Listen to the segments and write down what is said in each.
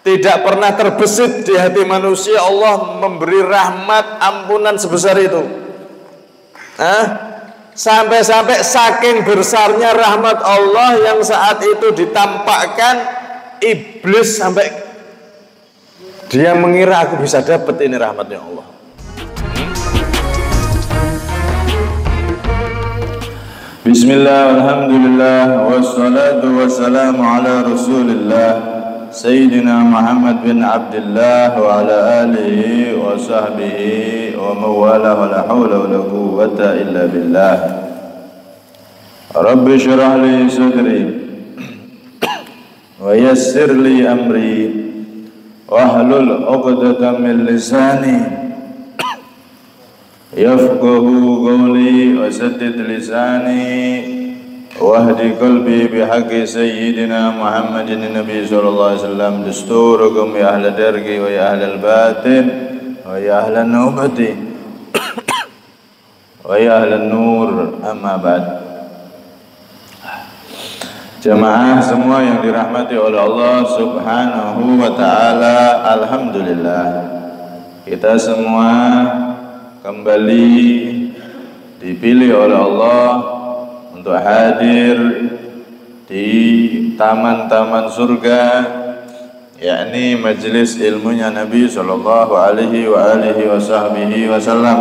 tidak pernah terbesit di hati manusia Allah memberi rahmat ampunan sebesar itu. Sampai-sampai saking besarnya rahmat Allah yang saat itu ditampakkan, iblis sampai dia mengira aku bisa dapat ini rahmatnya Allah. Bismillah, alhamdulillah, wassalatu wassalamu ala rasulillah Sayyidina Muhammad bin Abdullah wa ala alihi wa sahbihi wa mawala wa la hawla wa la quwwata illa billah. Rabbi syrah li sadri wa yassir li amri wahlul 'uqdatam min lisani yafqahu qawli wa saddid lisani wahdi qalbi bihaqqi sayyidina Muhammadin nabi sallallahu alaihi wasallam dasturukum ya ahla dargi wa ya ahlal batin wa ya ahlan nubati wa ya ahlan nur, amma ba'd. Jamaah semua yang dirahmati oleh Allah subhanahu wa ta'ala, alhamdulillah kita semua kembali dipilih oleh Allah untuk hadir di taman-taman surga, yakni majelis ilmunya Nabi sallallahu alaihi wasallam.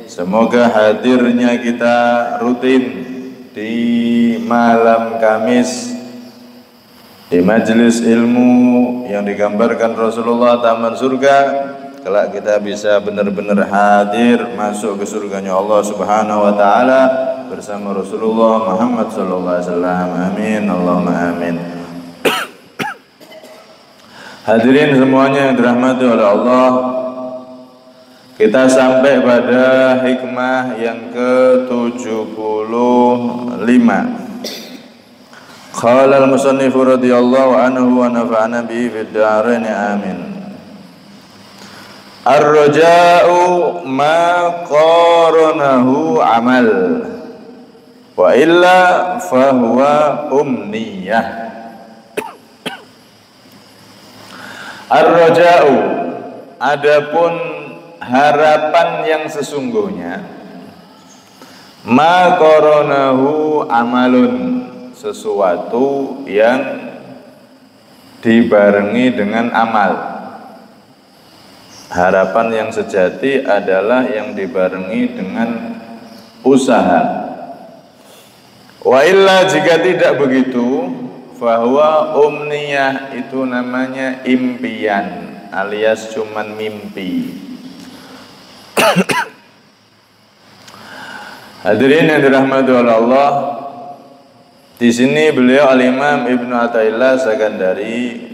Semoga hadirnya kita rutin di malam Kamis di majelis ilmu yang digambarkan Rasulullah taman surga. Kelak kita bisa benar-benar hadir masuk ke surganya Allah subhanahu wa ta'ala bersama Rasulullah Muhammad sallallahu alaihi wasallam. Amin, Allahumma amin. Hadirin semuanya yang dirahmati oleh Allah, kita sampai pada hikmah yang ke-75. Qala al-musannif radhiyallahu anhu wa nafa'ana bihi fid dharain, amin. Ar-raja'u ma qaranahu amal wa illa fahuwa umniyah. Ar-raja'u, adapun harapan yang sesungguhnya, ma qaranahu amalun, sesuatu yang dibarengi dengan amal. Harapan yang sejati adalah yang dibarengi dengan usaha. Wa illa, jika tidak begitu, fahuwa umniyah, itu namanya impian alias cuman mimpi. Hadirin yang dirahmati oleh Allah, di sini beliau Al-Imam Ibnu Athaillah Sakandari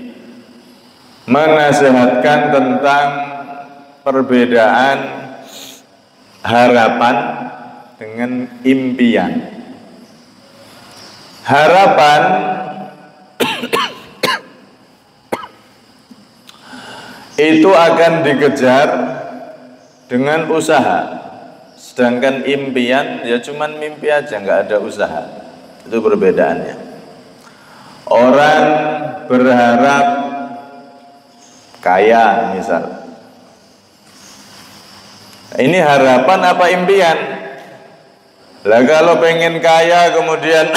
menasihatkan tentang perbedaan harapan dengan impian. Harapan itu akan dikejar dengan usaha, sedangkan impian ya cuman mimpi aja, nggak ada usaha. Itu perbedaannya. Orang berharap kaya misal, ini harapan apa impian? Lah kalau pengen kaya kemudian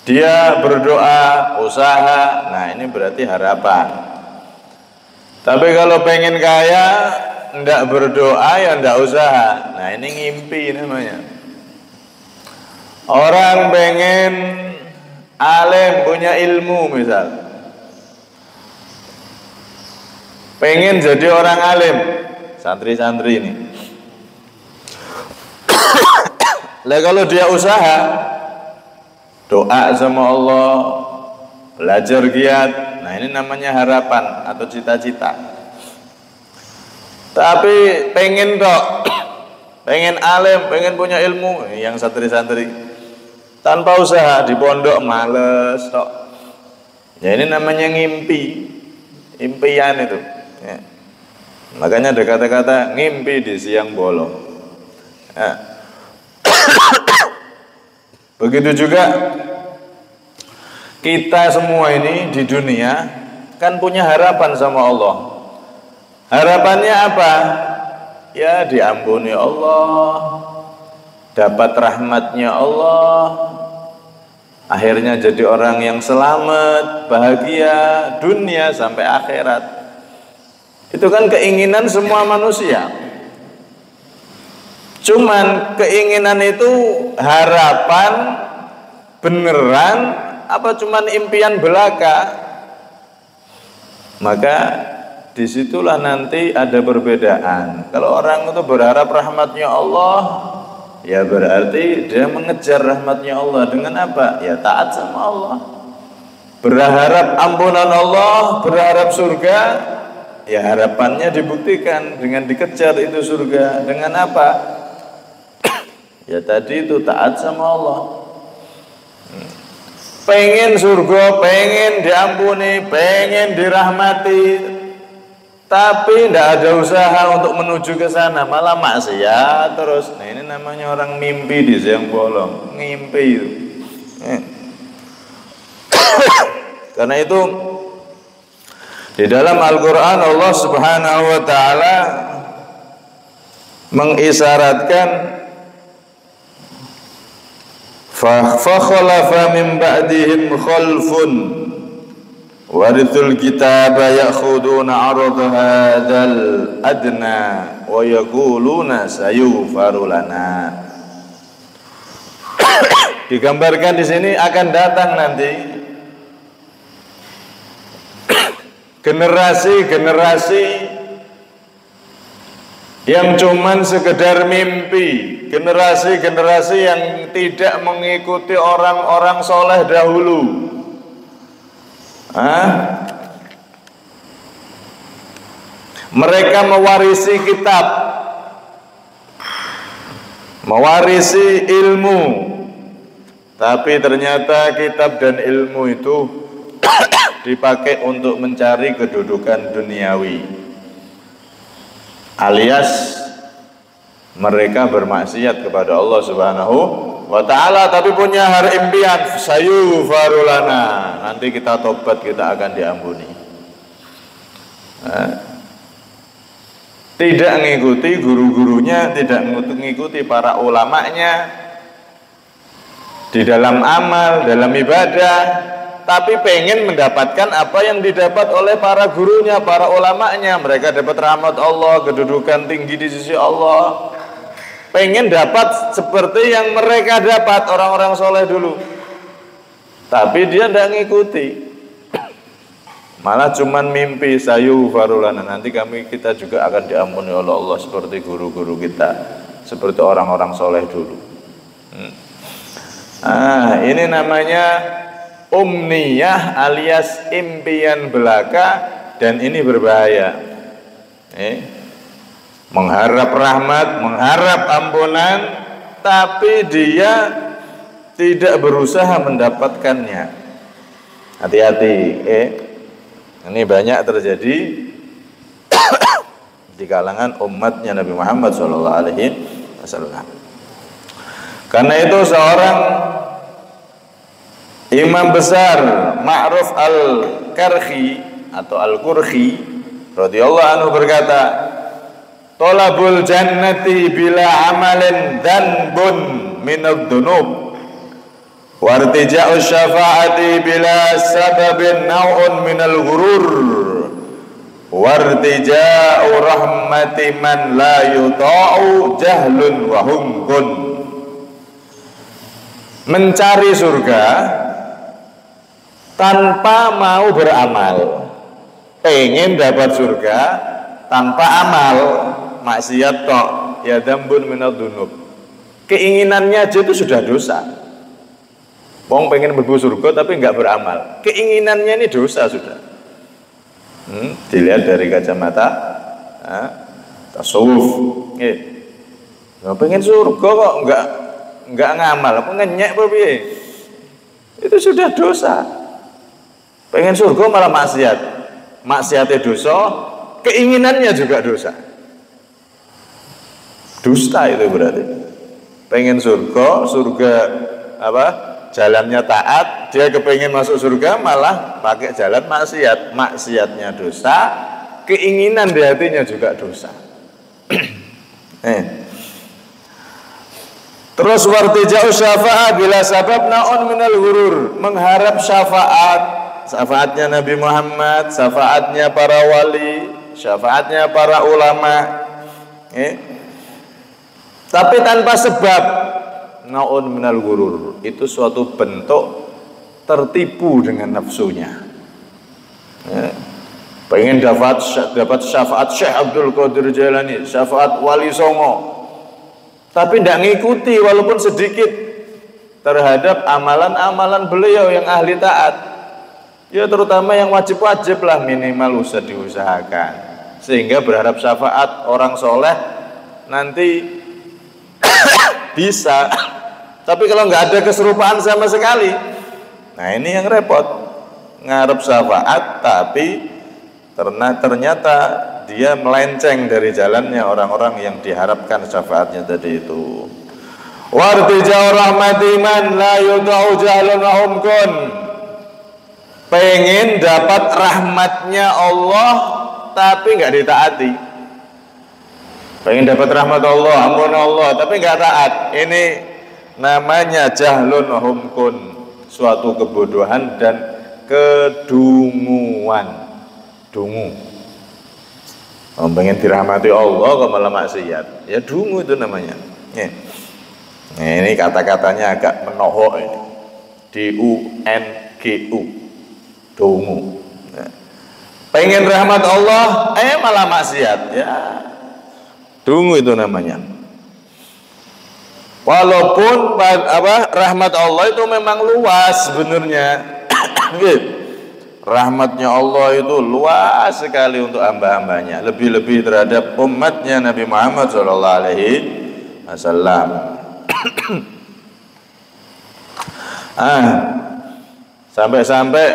dia berdoa, usaha, nah ini berarti harapan. Tapi kalau pengen kaya ndak berdoa ya ndak usaha, nah ini ngimpi namanya. Orang pengen alim, punya ilmu misal, pengen jadi orang alim, santri-santri ini. Lah kalau dia usaha, doa sama Allah, belajar giat, nah ini namanya harapan atau cita-cita. Tapi pengen tok, pengen alim, pengen punya ilmu, yang santri-santri tanpa usaha di pondok males tok. Ya ini namanya ngimpi, impian itu. Ya. Makanya ada kata-kata ngimpi di siang bolong. Ya. Begitu juga kita semua ini di dunia kan punya harapan sama Allah. Harapannya apa? Ya diampuni Allah, dapat rahmatnya Allah, akhirnya jadi orang yang selamat, bahagia dunia sampai akhirat. Itu kan keinginan semua manusia. Cuman keinginan itu harapan beneran apa cuman impian belaka? Maka disitulah nanti ada perbedaan. Kalau orang itu berharap rahmatnya Allah, ya berarti dia mengejar rahmatnya Allah dengan apa? Ya taat sama Allah. Berharap ampunan Allah, berharap surga, ya harapannya dibuktikan dengan dikejar itu surga. Dengan apa? Ya tadi itu taat sama Allah. Pengen surga, pengen diampuni, pengen dirahmati, tapi tidak ada usaha untuk menuju ke sana, malah maksiat terus. Nah ini namanya orang mimpi di siang bolong, ngimpi itu. Karena itu di dalam Al-Quran Allah Subhanahu Wa Taala mengisyaratkan fakhalafa min ba'dihim khalfun warithul kitaba ya'khuduna 'arada hadzal adna wa yaquluna sayughfaru lana. Digambarkan di sini akan datang nanti generasi-generasi yang cuman sekedar mimpi, generasi-generasi yang tidak mengikuti orang-orang soleh dahulu. Mereka mewarisi kitab, mewarisi ilmu, tapi ternyata kitab dan ilmu itu dipakai untuk mencari kedudukan duniawi, alias mereka bermaksiat kepada Allah Subhanahu wa Ta'ala, tapi punya impian sayughfaru lana, nanti kita tobat, kita akan diampuni. Tidak mengikuti guru-gurunya, tidak mengikuti para ulamanya di dalam amal, dalam ibadah, tapi pengen mendapatkan apa yang didapat oleh para gurunya, para ulamanya. Mereka dapat rahmat Allah, kedudukan tinggi di sisi Allah. Pengen dapat seperti yang mereka dapat orang-orang soleh dulu, tapi dia tidak ngikuti, malah cuman mimpi sayughfaru lana, nanti kita juga akan diampuni oleh Allah seperti guru-guru kita, seperti orang-orang soleh dulu. Ini namanya umniyah alias impian belaka, dan ini berbahaya. Mengharap rahmat, mengharap ampunan, tapi dia tidak berusaha mendapatkannya. Hati-hati. Ini banyak terjadi di kalangan umatnya Nabi Muhammad SAW. Karena itu seorang imam besar Ma'ruf al-Karhi atau al-Qurhi radhiyallahu anhu berkata, "Thalabul jannati bila amalin dzanbun minad dzunub, wartija'u syafa'ati bila sababin naw'un minal ghurur, wartija'u rahmati man la yuta'u jahlun wa humkun." Mencari surga tanpa mau beramal, pengen dapat surga tanpa amal, maksiat tok, ya dambun minad dzunub. Keinginannya aja itu sudah dosa. Wong pengen mlebu surga tapi enggak beramal, keinginannya ini dosa sudah. Dilihat dari kacamata tasawuf. Pengen surga kok enggak ngamal, apa ngenyek apa piye? Itu sudah dosa. Pengen surga malah maksiat, maksiatnya dosa, keinginannya juga dosa. Dusta itu berarti. Pengen surga apa? jalannya taat, dia kepingin masuk surga malah pakai jalan maksiat. Maksiatnya dosa, keinginan di hatinya juga dosa. Terus wartija'u syafa'ah bila sabab naon minal ghurur, mengharap syafaatnya Nabi Muhammad, syafaatnya para wali, syafaatnya para ulama, tapi tanpa sebab. Naun minal ghurur, itu suatu bentuk tertipu dengan nafsunya. Pengen dapat syafaat Syekh Abdul Qadir Jailani, syafaat Wali Songo, tapi tidak ngikuti walaupun sedikit terhadap amalan-amalan beliau yang ahli taat. Ya terutama yang wajib-wajib lah minimal usah diusahakan, sehingga berharap syafaat orang soleh nanti bisa. Tapi kalau nggak ada keserupaan sama sekali, nah ini yang repot. Ngarep syafaat tapi ternyata dia melenceng dari jalannya orang-orang yang diharapkan syafaatnya tadi itu. Wartija'u rahmati man la yudau jahlun wa humkun, pengen dapat rahmatnya Allah tapi nggak ditaati. Pengen dapat rahmat Allah, ampun Allah, tapi nggak taat. Ini namanya jahlun wa humkun, suatu kebodohan dan kedunguan. Dungu. Pengen dirahmati Allah kok malah maksiat, ya dungu itu namanya. Nah, ini kata-katanya agak menohok ini. D-U-N-G-U, dungu. Nah, pengen rahmat Allah, malah maksiat, ya dungu itu namanya. Walaupun rahmat Allah itu memang luas sebenarnya. Rahmatnya Allah itu luas sekali untuk hamba-hambanya, lebih-lebih terhadap umatnya Nabi Muhammad SAW. Sampai-sampai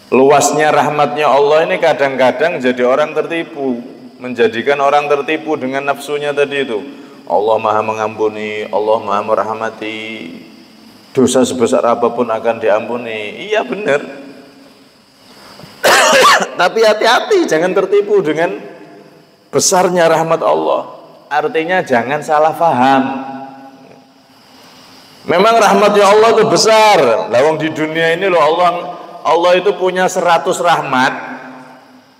luasnya rahmatnya Allah ini kadang-kadang jadi orang tertipu, menjadikan orang tertipu dengan nafsunya tadi itu. Allah maha mengampuni, Allah maha merahmati, dosa sebesar apapun akan diampuni. Iya benar. Tapi hati-hati, jangan tertipu dengan besarnya rahmat Allah. Artinya jangan salah faham. Memang rahmatnya Allah itu besar. Lawang di dunia ini loh, Allah itu punya 100 rahmat.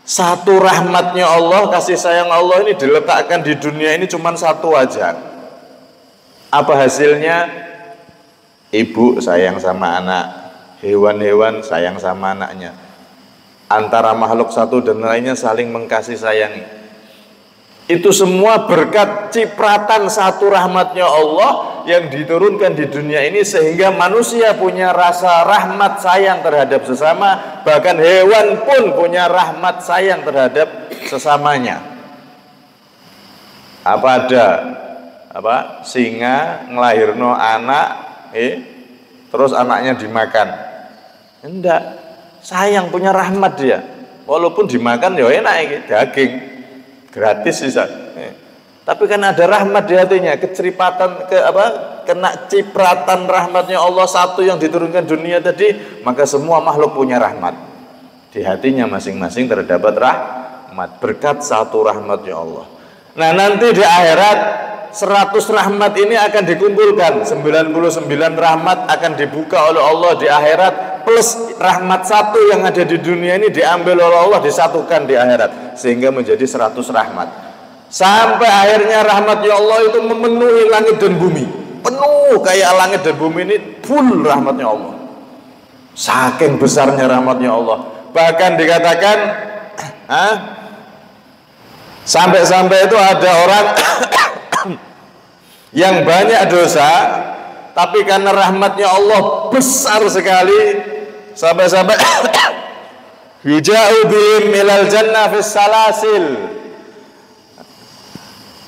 Satu rahmatnya Allah, kasih sayang Allah ini diletakkan di dunia ini cuma satu aja. Apa hasilnya? Ibu sayang sama anak, hewan-hewan sayang sama anaknya. Antara makhluk satu dan lainnya saling mengkasih sayangi. Itu semua berkat cipratan satu rahmatnya Allah yang diturunkan di dunia ini, sehingga manusia punya rasa rahmat sayang terhadap sesama. Bahkan hewan pun punya rahmat sayang terhadap sesamanya. Apa ada singa ngelahirno anak, terus anaknya dimakan? Enggak. Sayang, punya rahmat dia. Walaupun dimakan ya enak, daging gratis bisa. Tapi kan ada rahmat di hatinya, kena cipratan rahmatnya Allah satu yang diturunkan dunia tadi, maka semua makhluk punya rahmat di hatinya masing-masing terdapat rahmat berkat satu rahmatnya Allah. Nah, nanti di akhirat 100 rahmat ini akan dikumpulkan, 99 rahmat akan dibuka oleh Allah di akhirat, plus rahmat satu yang ada di dunia ini diambil oleh Allah, disatukan di akhirat sehingga menjadi 100 rahmat. Sampai akhirnya rahmatnya Allah itu memenuhi langit dan bumi, penuh kayak langit dan bumi ini full rahmatnya Allah. Saking besarnya rahmatnya Allah, bahkan dikatakan sampai-sampai itu ada orang yang banyak dosa, tapi karena rahmatnya Allah besar sekali, sampai-sampai yuja'u bihim ilal jannah fis salasil.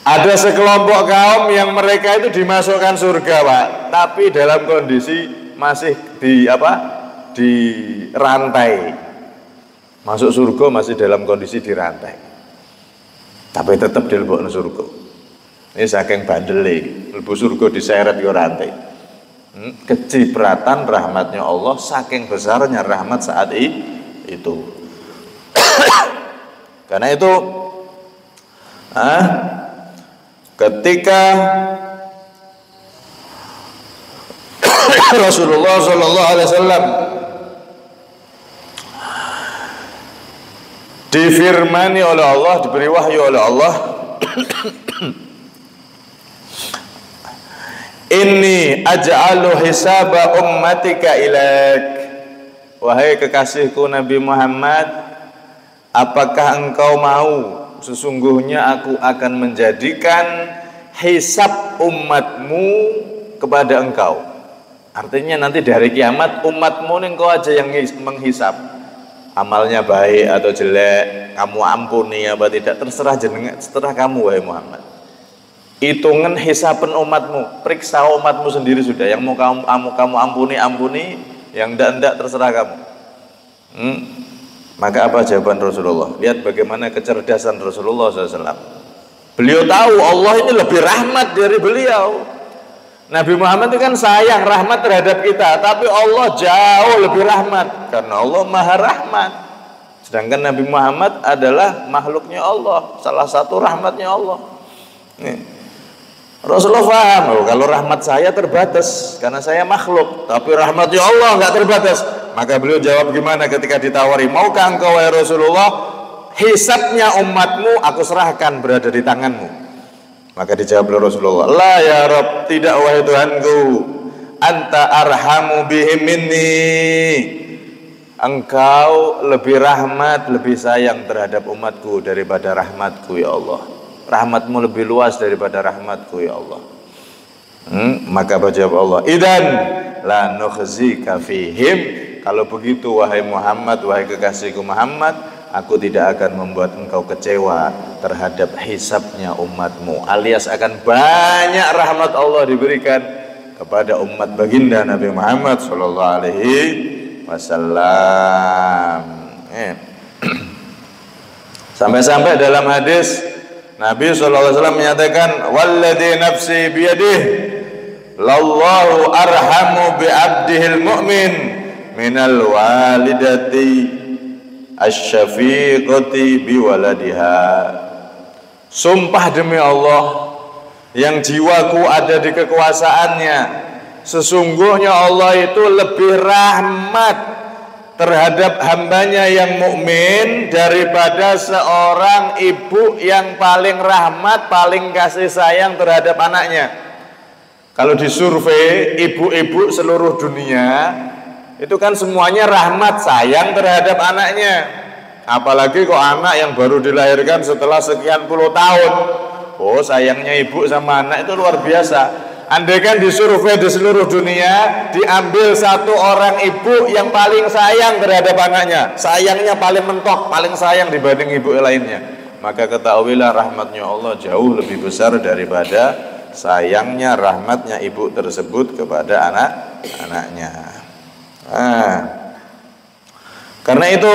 Ada sekelompok kaum yang mereka itu dimasukkan surga, Pak, tapi dalam kondisi masih di rantai. Masuk surga masih dalam kondisi dirantai, tapi tetap dilebokno surga. Ini saking bandele, mlebu surga diseret yo rantai. Kecipratan rahmatnya Allah, saking besarnya rahmat saat itu. Karena itu ketika Rasulullah Shallallahu Alaihi Wasallam difirmani oleh Allah, diberi wahyu oleh Allah, Inni aj'alu hisaba ummatika ilaik. Wahai kekasihku Nabi Muhammad, apakah engkau mau sesungguhnya aku akan menjadikan hisab umatmu kepada engkau. Artinya nanti dari kiamat umatmu ini engkau aja yang menghisab. Amalnya baik atau jelek, kamu ampuni apa tidak, terserah jenengan, setelah kamu wahai Muhammad. Hitungan hisapan umatmu, periksa umatmu sendiri sudah. Yang mau kamu ampuni, yang enggak terserah kamu. Maka apa jawaban Rasulullah? Lihat bagaimana kecerdasan Rasulullah SAW. Beliau tahu Allah ini lebih rahmat dari beliau. Nabi Muhammad itu kan sayang, rahmat terhadap kita, tapi Allah jauh lebih rahmat karena Allah maha rahmat. Sedangkan Nabi Muhammad adalah makhluknya Allah, salah satu rahmatnya Allah. Nih. Rasulullah paham, kalau rahmat saya terbatas karena saya makhluk, tapi rahmatnya Allah nggak terbatas. Maka beliau jawab gimana ketika ditawari, maukah engkau wahai Rasulullah hisabnya umatmu aku serahkan berada di tanganmu? Maka dijawab oleh Rasulullah, la ya Rabb, tidak wahai Tuhanku, anta arhamu bihim minni. Engkau lebih rahmat, lebih sayang terhadap umatku daripada rahmatku ya Allah. Rahmatmu lebih luas daripada rahmatku ya Allah. Maka berjawab Allah, idan la nukhzika fihim. Kalau begitu wahai Muhammad, wahai kekasihku Muhammad, aku tidak akan membuat engkau kecewa terhadap hisabnya umatmu, alias akan banyak rahmat Allah diberikan kepada umat baginda Nabi Muhammad sallallahu alaihi wasallam. Sampai-sampai dalam hadis Nabi SAW menyatakan, walladzi nafsi biyadih, lallahu arhamu bi'abdihil mu'min minal walidati asyafiqati biwaladiha. Sumpah demi Allah yang jiwaku ada di kekuasaannya, sesungguhnya Allah itu lebih rahmat terhadap hambanya yang mukmin daripada seorang ibu yang paling rahmat, paling kasih sayang terhadap anaknya. Kalau disurvei ibu-ibu seluruh dunia itu kan semuanya rahmat sayang terhadap anaknya. Apalagi kok anak yang baru dilahirkan setelah sekian puluh tahun, oh sayangnya ibu sama anak itu luar biasa. Andaikan disurvei di seluruh dunia, diambil satu orang ibu yang paling sayang terhadap anaknya, sayangnya paling mentok, paling sayang dibanding ibu lainnya, maka ketahuilah rahmatnya Allah jauh lebih besar daripada sayangnya rahmatnya ibu tersebut kepada anak-anaknya. Karena itu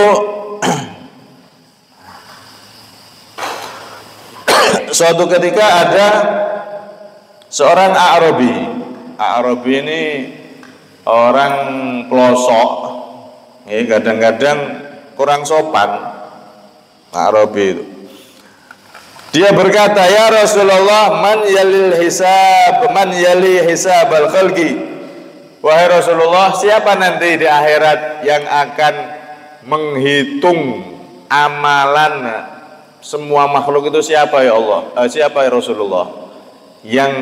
suatu ketika ada seorang A'rabi ini orang pelosok, kadang-kadang kurang sopan. A'rabi itu, dia berkata, ya Rasulullah, man yali hisab al-khalqi. Wahai Rasulullah, siapa nanti di akhirat yang akan menghitung amalan semua makhluk itu? Siapa ya Allah? Siapa ya Rasulullah? Yang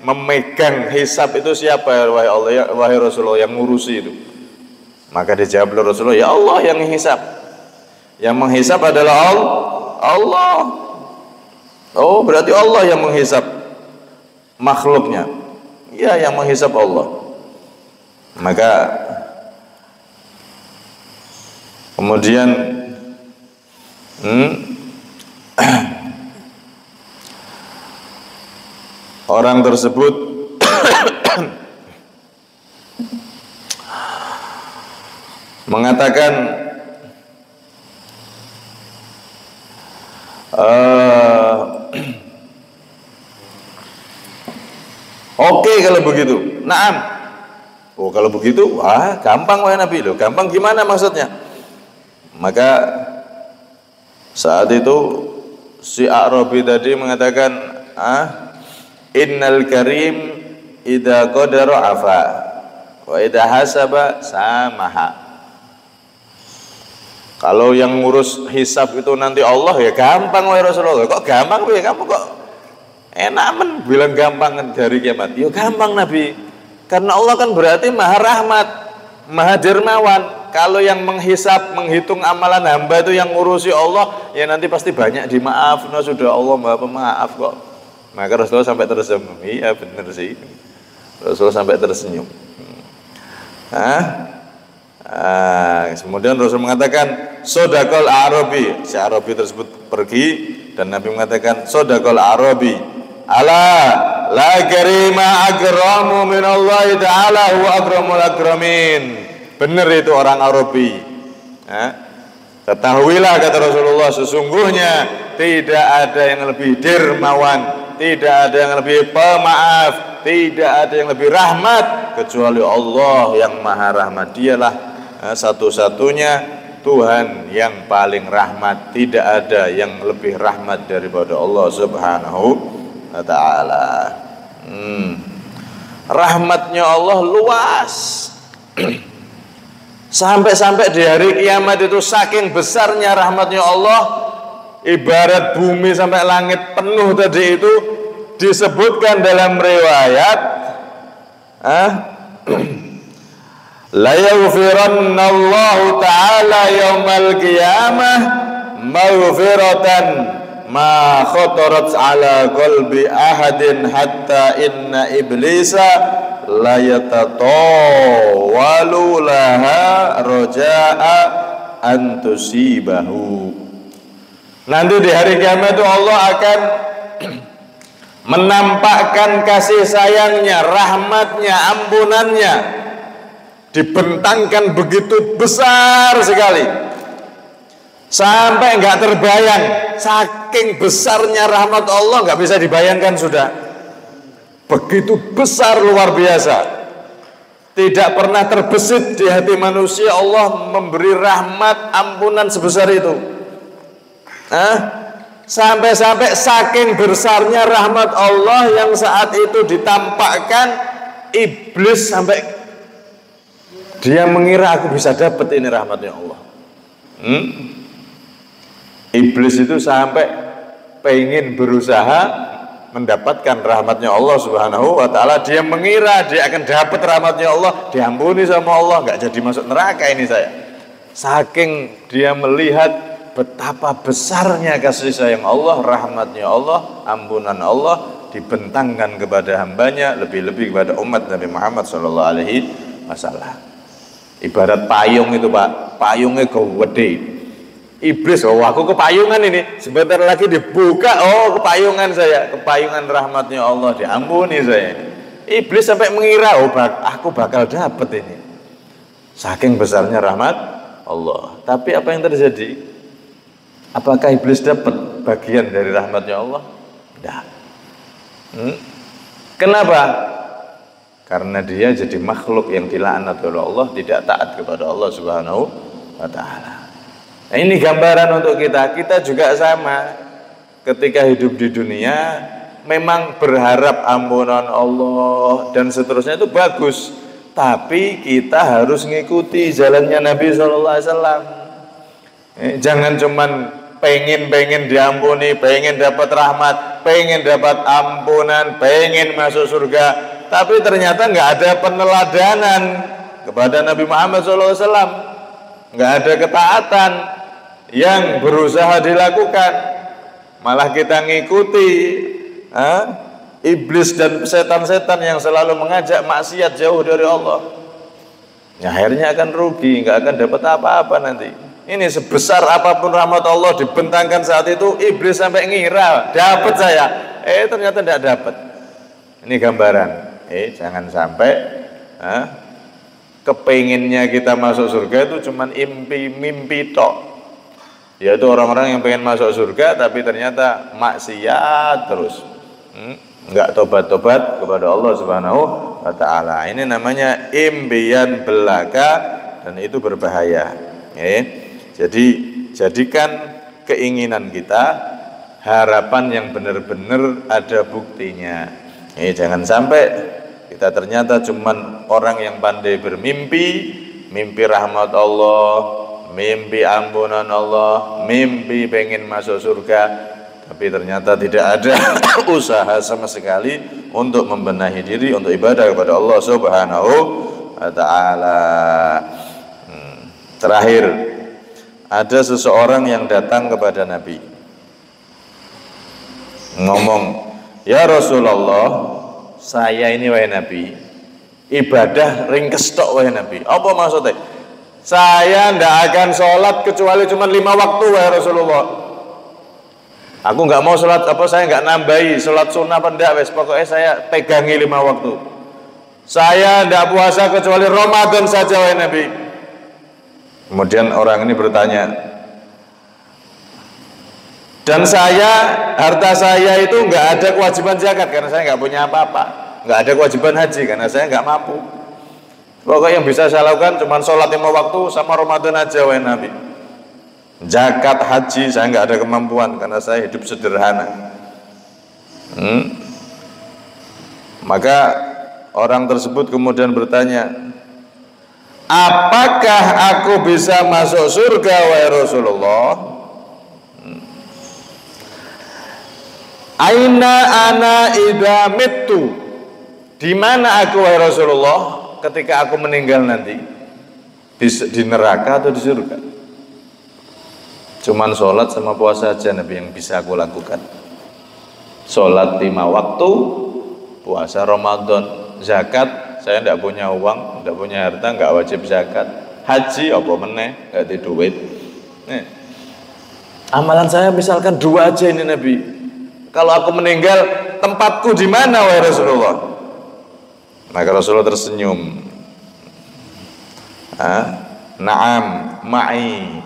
memegang hisab itu siapa ya wahai Allah, ya, wahai Rasulullah, yang ngurusi itu? Maka dijawab oleh Rasulullah, ya Allah yang menghisab. Yang menghisab adalah Allah. Oh, berarti Allah yang menghisab makhluknya. Ya, yang menghisab Allah. Maka kemudian orang tersebut mengatakan, oke kalau begitu, naam, Oh kalau begitu, wah gampang wahai Nabi. Loh gampang gimana maksudnya? Maka saat itu si A'rabi tadi mengatakan, innal karim idza qadara afa wa idza hasaba samaha. Kalau yang ngurus hisab itu nanti Allah, ya gampang wahai Rasulullah. Kok gampang ya kamu kok enak men bilang gampang dari kiamat? Ya gampang Nabi. Karena Allah kan berarti maha rahmat, maha dermawan. Kalau yang menghisap, menghitung amalan hamba itu yang ngurusi Allah, ya nanti pasti banyak dimaaf. Nah sudah Allah maha pemaaf kok. Maka Rasulullah sampai tersenyum. Iya benar sih. Rasulullah sampai tersenyum. Kemudian Rasul mengatakan sodaqal Arabi. Si Arabi tersebut pergi dan Nabi mengatakan sodaqal Arabi. Ala la karima akramu min Allah ta'ala huwa akramul akramin. Benar itu orang Arabi. Ketahuilah kata Rasulullah, sesungguhnya tidak ada yang lebih dermawan, tidak ada yang lebih pemaaf, tidak ada yang lebih rahmat kecuali Allah yang maha rahmat. Dialah satu-satunya Tuhan yang paling rahmat. Tidak ada yang lebih rahmat daripada Allah subhanahu wa ta'ala. Rahmatnya Allah luas. Sampai-sampai di hari kiamat itu saking besarnya rahmatnya Allah, ibarat bumi sampai langit penuh tadi itu, disebutkan dalam riwayat la yaghfiranna Allah ta'ala yaumal qiyamah maghfiratan ma khatarat ala qalbi ahadin hatta inna iblisa la yatatawalu laha roja'a an tusibahu. Nanti di hari kiamat itu Allah akan menampakkan kasih sayangnya, rahmatnya, ampunannya, dibentangkan begitu besar sekali sampai nggak terbayang. Saking besarnya rahmat Allah nggak bisa dibayangkan sudah. Begitu besar, luar biasa. Tidak pernah terbesit di hati manusia Allah memberi rahmat, ampunan sebesar itu. Sampai-sampai saking besarnya rahmat Allah yang saat itu ditampakkan, iblis sampai dia mengira aku bisa dapat ini rahmatnya Allah. Iblis itu sampai pengen berusaha mendapatkan rahmatnya Allah subhanahu wa ta'ala. Dia mengira dia akan dapat rahmatnya Allah, diampuni sama Allah, nggak jadi masuk neraka ini saya. Saking dia melihat betapa besarnya kasih sayang Allah, rahmatnya Allah, ampunan Allah dibentangkan kepada hambanya, lebih-lebih kepada umat Nabi Muhammad SAW. Ibarat payung itu Pak, payungnya gede. Iblis, oh aku kepayungan ini, sebentar lagi dibuka, oh kepayungan saya, kepayungan rahmatnya Allah, diampuni saya. Iblis sampai mengira, oh aku bakal dapat ini, saking besarnya rahmat Allah. Tapi apa yang terjadi? Apakah iblis dapat bagian dari rahmatnya Allah? Tidak. Kenapa? Karena dia jadi makhluk yang dilaknat oleh Allah, tidak taat kepada Allah subhanahu wa ta'ala. Nah, ini gambaran untuk kita. Kita juga sama. Ketika hidup di dunia, memang berharap ampunan Allah dan seterusnya itu bagus. Tapi kita harus ngikuti jalannya Nabi SAW. Jangan cuman pengen diampuni, pengen dapat rahmat, pengen dapat ampunan, pengen masuk surga, tapi ternyata nggak ada peneladanan kepada Nabi Muhammad SAW, nggak ada ketaatan yang berusaha dilakukan, malah kita ngikuti iblis dan setan-setan yang selalu mengajak maksiat jauh dari Allah. Ya, akhirnya akan rugi, nggak akan dapat apa-apa nanti. Ini sebesar apapun rahmat Allah dibentangkan saat itu, iblis sampai ngira dapat saya, ternyata tidak dapat. Ini gambaran. Jangan sampai kepenginnya kita masuk surga itu cuman mimpi tok. Yaitu orang-orang yang pengen masuk surga tapi ternyata maksiat terus, nggak tobat-tobat kepada Allah Subhanahu wa ta'ala. Ini namanya impian belaka dan itu berbahaya. Jadi jadikan keinginan kita harapan yang benar-benar ada buktinya. Jangan sampai kita ternyata cuman orang yang pandai bermimpi, mimpi rahmat Allah, mimpi ampunan Allah, mimpi pengen masuk surga, tapi ternyata tidak ada usaha sama sekali untuk membenahi diri untuk ibadah kepada Allah Subhanahu wa ta'ala. Terakhir, ada seseorang yang datang kepada Nabi ngomong, "Ya Rasulullah, saya ini wahai Nabi, ibadah ringkes tok wahai Nabi." Apa maksudnya? Saya ndak akan sholat kecuali cuma 5 waktu wahai Rasulullah. Aku nggak mau sholat saya nggak nambahi sholat sunnah apa ndak, wes pokoknya saya pegangi 5 waktu. Saya ndak puasa kecuali Ramadan saja wahai Nabi. Kemudian orang ini bertanya, dan harta saya itu nggak ada kewajiban zakat karena saya nggak punya apa-apa, nggak ada kewajiban haji karena saya nggak mampu. Pokoknya yang bisa saya lakukan cuma sholat 5 waktu sama Ramadan aja wahai Nabi. Zakat, haji saya nggak ada kemampuan karena saya hidup sederhana. Maka orang tersebut kemudian bertanya, apakah aku bisa masuk surga wahai Rasulullah? Aina ana idza mittu, di mana aku wahai Rasulullah ketika aku meninggal nanti? Di neraka atau di surga? Cuman sholat sama puasa aja Nabi yang bisa aku lakukan. Sholat 5 waktu, puasa Ramadan, zakat saya tidak punya uang, tidak punya harta, nggak wajib zakat. Haji apa meneh, nggak ada duit. Amalan saya misalkan 2 aja ini Nabi. Kalau aku meninggal, tempatku di mana wahai Rasulullah? Maka Rasulullah tersenyum. Naam, ma'i.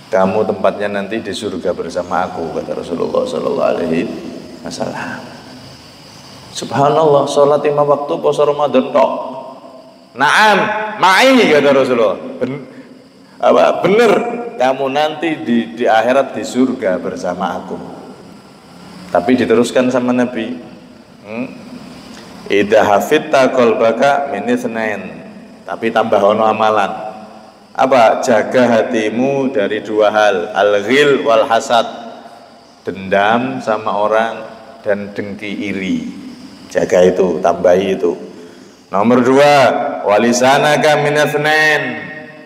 Kamu tempatnya nanti di surga bersama aku, kata Rasulullah sallallahu alaihi wasallam. Subhanallah, sholat 5 waktu puasa Ramadan tok. Naam, ma'i, kata Rasulullah. Bener, kamu nanti di akhirat di surga bersama aku. Tapi diteruskan sama Nabi, idza hafitta qalbaka min itsnain. Tapi tambah ono amalan. Apa? Jaga hatimu dari 2 hal, al-ghil wal hasad, dendam sama orang dan dengki iri. Jaga itu, tambahi itu. Nomor 2, walisanaka min itsnain.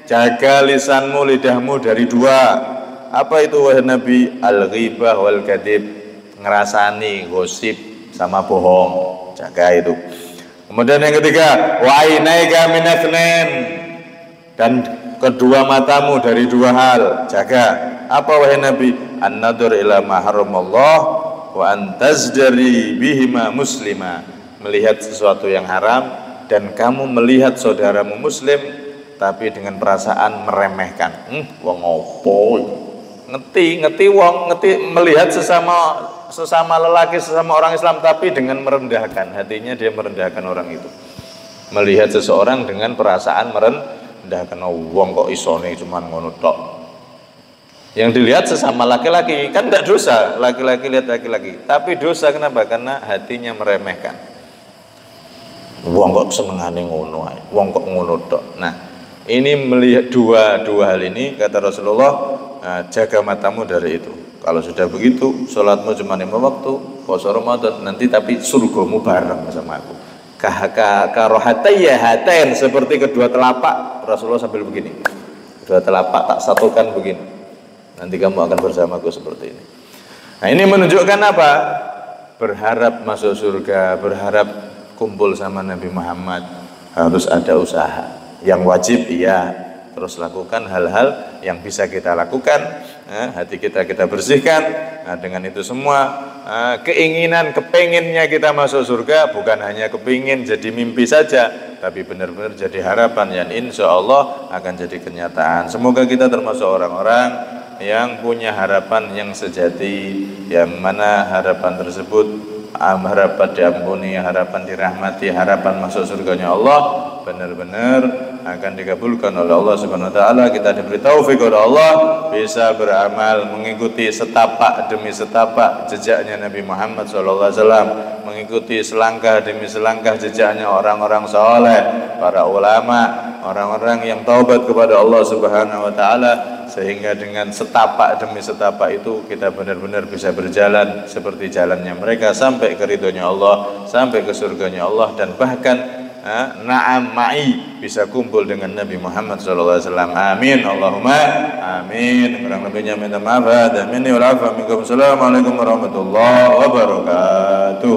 Jaga lisanmu, lidahmu dari 2. Apa itu wahai Nabi? Al-ghibah wal kadhib, ngerasani, gosip sama bohong. Jaga itu. Kemudian yang ketiga, wa ainaika min itsnain, dan kedua matamu dari 2 hal. Jaga. Apa wahai Nabi? An-nadhur ila ma haramallah wa antazdari bihima muslima. Melihat sesuatu yang haram dan kamu melihat saudaramu muslim tapi dengan perasaan meremehkan. Wong opo? Ngerti wong, melihat sesama lelaki, sesama orang Islam tapi dengan merendahkan. Hatinya dia merendahkan orang itu. Melihat seseorang dengan perasaan karena wong kok isone cuman ngono tok. Yang dilihat sesama laki-laki, kan tidak dosa laki-laki lihat laki-laki, tapi dosa kenapa? Karena hatinya meremehkan. Wong kok senengane ngono ae, wong kok ngono tok. Nah, ini melihat dua hal ini, kata Rasulullah, jaga matamu dari itu. Kalau sudah begitu, sholatmu cuma 5 waktu, puasa Ramadan nanti, tapi surgamu bareng sama aku. Karohataya hatain, seperti kedua telapak. Rasulullah sambil begini, kedua telapak tak satukan begini, nanti kamu akan bersamaku seperti ini. Nah, ini menunjukkan apa? Berharap masuk surga, berharap kumpul sama Nabi Muhammad, harus ada usaha. Yang wajib iya, terus lakukan hal-hal yang bisa kita lakukan, hati kita bersihkan. Nah, dengan itu semua keinginan, kepenginnya kita masuk surga bukan hanya kepingin jadi mimpi saja, tapi benar-benar jadi harapan yang insya Allah akan jadi kenyataan. Semoga kita termasuk orang-orang yang punya harapan yang sejati, yang mana harapan tersebut harapan diampuni, harapan dirahmati, harapan masuk surganya Allah benar-benar akan dikabulkan oleh Allah Subhanahu wa taala. Kita diberi taufik oleh Allah bisa beramal mengikuti setapak demi setapak jejaknya Nabi Muhammad SAW, mengikuti selangkah demi selangkah jejaknya orang-orang soleh, para ulama, orang-orang yang taubat kepada Allah Subhanahu wa taala, sehingga dengan setapak demi setapak itu kita benar-benar bisa berjalan seperti jalannya mereka sampai ke ridhonya Allah, sampai ke surganya Allah, dan bahkan na'am ma'i bisa kumpul dengan Nabi Muhammad SAW. Amin Allahumma amin. Kurang lebihnya minta maaf. Assalamualaikum warahmatullahi wabarakatuh.